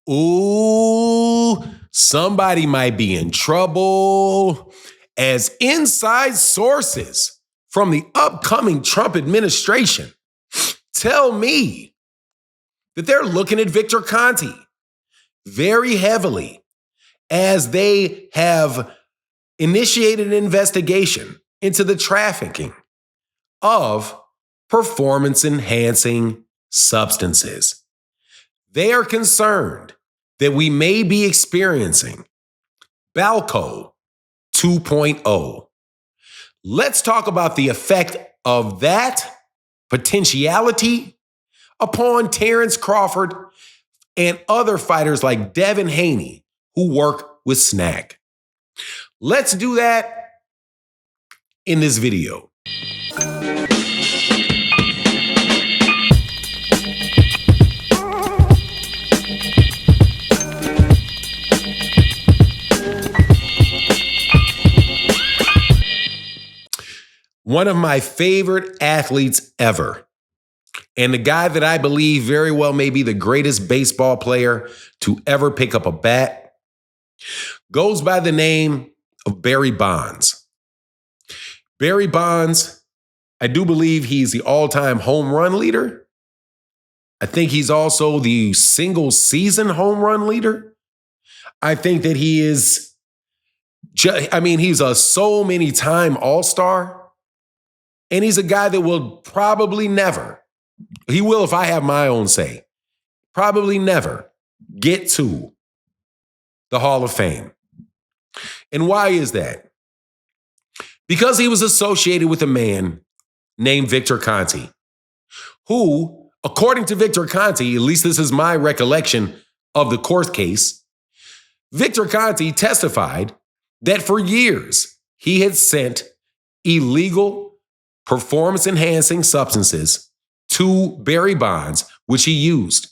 Ooh, somebody might be in trouble, as inside sources from the upcoming Trump administration tell me that they're looking at Victor Conte very heavily, as they have initiated an investigation into the trafficking of performance-enhancing substances. They are concerned that we may be experiencing Balco 2.0. Let's talk about the effect of that potentiality upon Terence Crawford and other fighters like Devin Haney who work with Snack. Let's do that in this video. One of my favorite athletes ever, and the guy that I believe very well may be the greatest baseball player to ever pick up a bat, goes by the name of Barry Bonds. Barry Bonds, I do believe he's the all-time home run leader. I think he's also the single season home run leader. I think that he is, he's a so many time all-star. And he's a guy that will probably never, he will if I have my own say, probably never get to the Hall of Fame. And why is that? Because he was associated with a man named Victor Conte, who, according to Victor Conte, at least this is my recollection of the court case, Victor Conte testified that for years he had sent illegal performance-enhancing substances to Barry Bonds, which he used.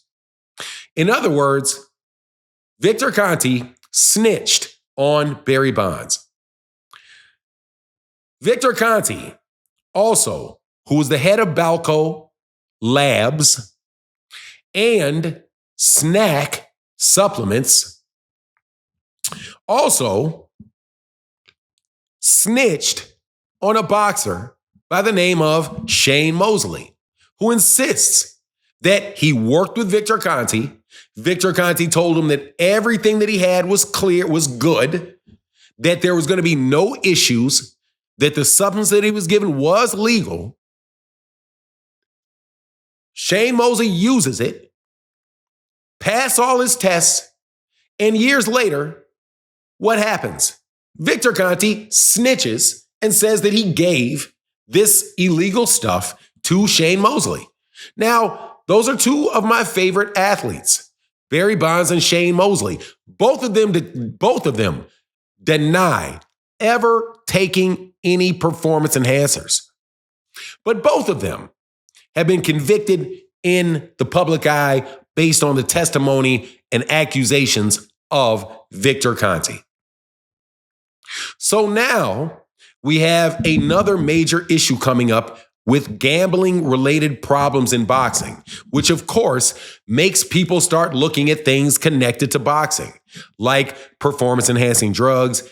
In other words, Victor Conte snitched on Barry Bonds. Victor Conte, also, who was the head of Balco Labs and Snack Supplements, also snitched on a boxer by the name of Shane Mosley, who insists that he worked with Victor Conte. Victor Conte told him that everything that he had was clear, was good, that there was going to be no issues, that the substance that he was given was legal. Shane Mosley uses it, pass all his tests, and years later, what happens? Victor Conte snitches and says that he gave this illegal stuff to Shane Mosley. Now, those are two of my favorite athletes, Barry Bonds and Shane Mosley. Both of them deny ever taking any performance enhancers. But both of them have been convicted in the public eye based on the testimony and accusations of Victor Conte. So now we have another major issue coming up with gambling-related problems in boxing, which of course makes people start looking at things connected to boxing, like performance-enhancing drugs,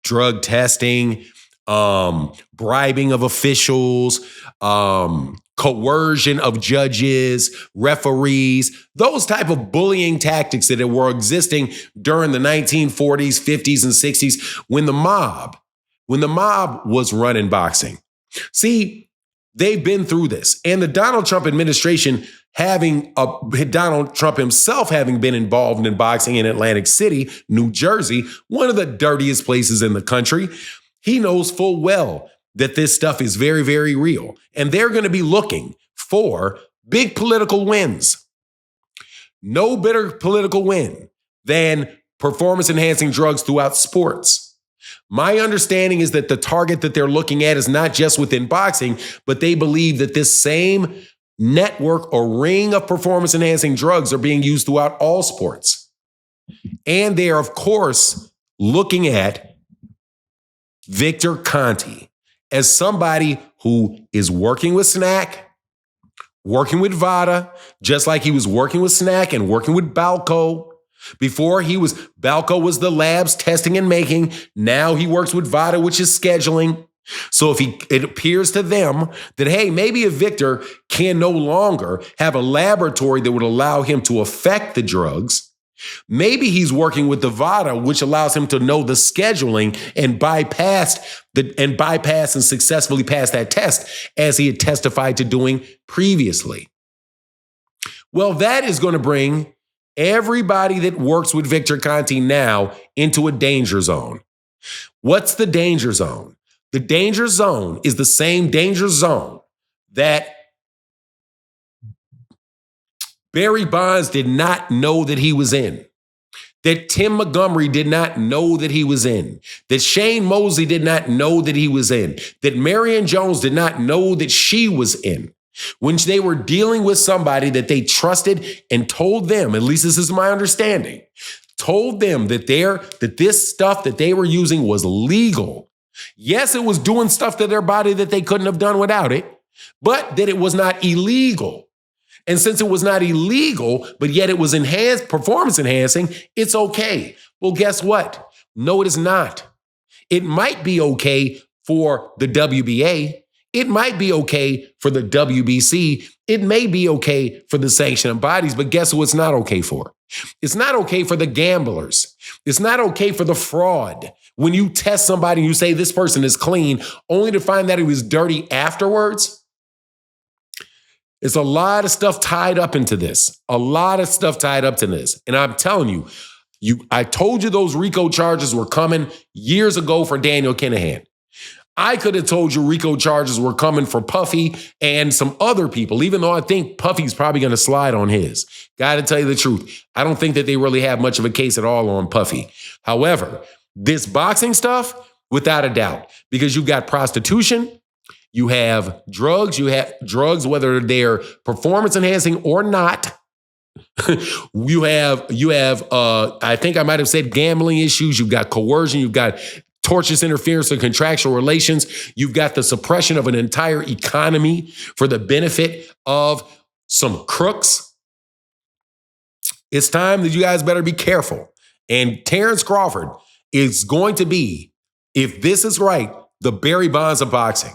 drug testing, bribing of officials, coercion of judges, referees, those type of bullying tactics that were existing during the 1940s, 50s, and 60s when the mob was running boxing. See, they've been through this. And the Donald Trump administration Donald Trump himself having been involved in boxing in Atlantic City, New Jersey, one of the dirtiest places in the country, he knows full well that this stuff is very, very real. And they're going to be looking for big political wins. No better political win than performance-enhancing drugs throughout sports. My understanding is that the target that they're looking at is not just within boxing, but they believe that this same network or ring of performance-enhancing drugs are being used throughout all sports. And they are, of course, looking at Victor Conte as somebody who is working with Snack, working with VADA, just like he was working with Snack and working with Balco, Before Balco was the labs testing and making. Now he works with VADA, which is scheduling. So it appears to them that, hey, maybe if Victor can no longer have a laboratory that would allow him to affect the drugs, maybe he's working with the VADA, which allows him to know the scheduling and bypass and successfully pass that test as he had testified to doing previously. Well, that is going to bring everybody that works with Victor Conte now into a danger zone. What's the danger zone? The danger zone is the same danger zone that Barry Bonds did not know that he was in, that Tim Montgomery did not know that he was in, that Shane Mosley did not know that he was in, that Marion Jones did not know that she was in. When they were dealing with somebody that they trusted and told them, at least this is my understanding, told them that this stuff that they were using was legal. Yes, it was doing stuff to their body that they couldn't have done without it, but that it was not illegal. And since it was not illegal, but yet it was performance enhancing, it's okay. Well, guess what? No, it is not. It might be okay for the WBA. It might be okay for the WBC. It may be okay for the sanctioning bodies, but guess who it's not okay for? It's not okay for the gamblers. It's not okay for the fraud. When you test somebody and you say this person is clean, only to find that he was dirty afterwards. It's a lot of stuff tied up into this. A lot of stuff tied up to this. And I'm telling you, I told you those RICO charges were coming years ago for Daniel Kinahan. I could have told you RICO charges were coming for Puffy and some other people, even though I think Puffy's probably going to slide on his. Got to tell you the truth. I don't think that they really have much of a case at all on Puffy. However, this boxing stuff, without a doubt, because you've got prostitution, you have drugs, whether they're performance enhancing or not. you have, I think I might have said gambling issues. You've got coercion. You've got tortious interference in contractual relations. You've got the suppression of an entire economy for the benefit of some crooks. It's time that you guys better be careful. And Terence Crawford is going to be, if this is right, the Barry Bonds of boxing.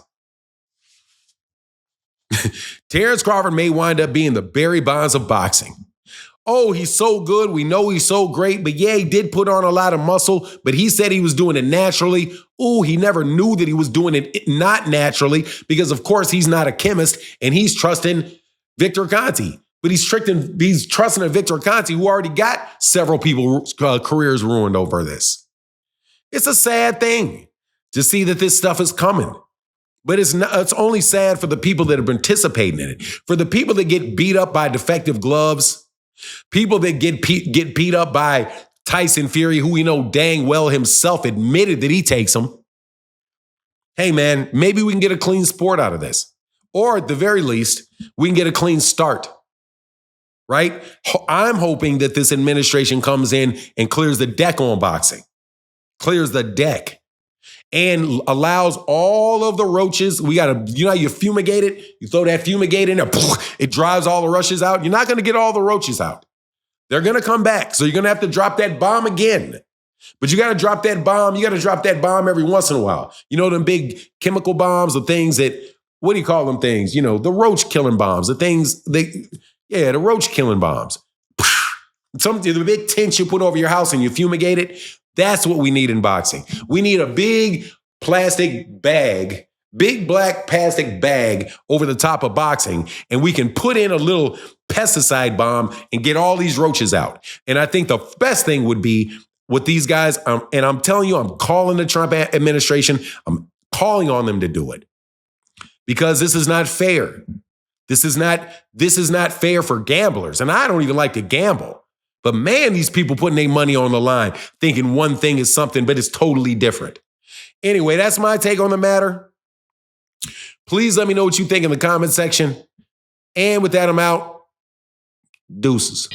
Terence Crawford may wind up being the Barry Bonds of boxing. Oh, he's so good. We know he's so great. But yeah, he did put on a lot of muscle, but he said he was doing it naturally. Oh, he never knew that he was doing it not naturally because, of course, he's not a chemist and he's trusting Victor Conte. But he's trusting a Victor Conte who already got several people's careers ruined over this. It's a sad thing to see that this stuff is coming. But it's only sad for the people that are participating in it. For the people that get beat up by defective gloves, people that get beat up by Tyson Fury, who we know dang well himself admitted that he takes them. Hey, man, maybe we can get a clean sport out of this. Or at the very least, we can get a clean start. Right? I'm hoping that this administration comes in and clears the deck on boxing. Clears the deck. And allows all of the roaches. We got to, you know how you fumigate it? You throw that fumigate in there, it drives all the roaches out. You're not going to get all the roaches out. They're going to come back. So you're going to have to drop that bomb again. But you got to drop that bomb. You got to drop that bomb every once in a while. You know, them big chemical bombs, the things that, what do you call them things? You know, the roach killing bombs, the roach killing bombs. The big tents you put over your house and you fumigate it. That's what we need in boxing. We need a big plastic bag, big black plastic bag over the top of boxing, and we can put in a little pesticide bomb and get all these roaches out. And I think the best thing would be with these guys, and I'm telling you, I'm calling the Trump administration, I'm calling on them to do it. Because this is not fair. This is not fair for gamblers. And I don't even like to gamble. But man, these people putting their money on the line, thinking one thing is something, but it's totally different. Anyway, that's my take on the matter. Please let me know what you think in the comment section. And with that, I'm out. Deuces.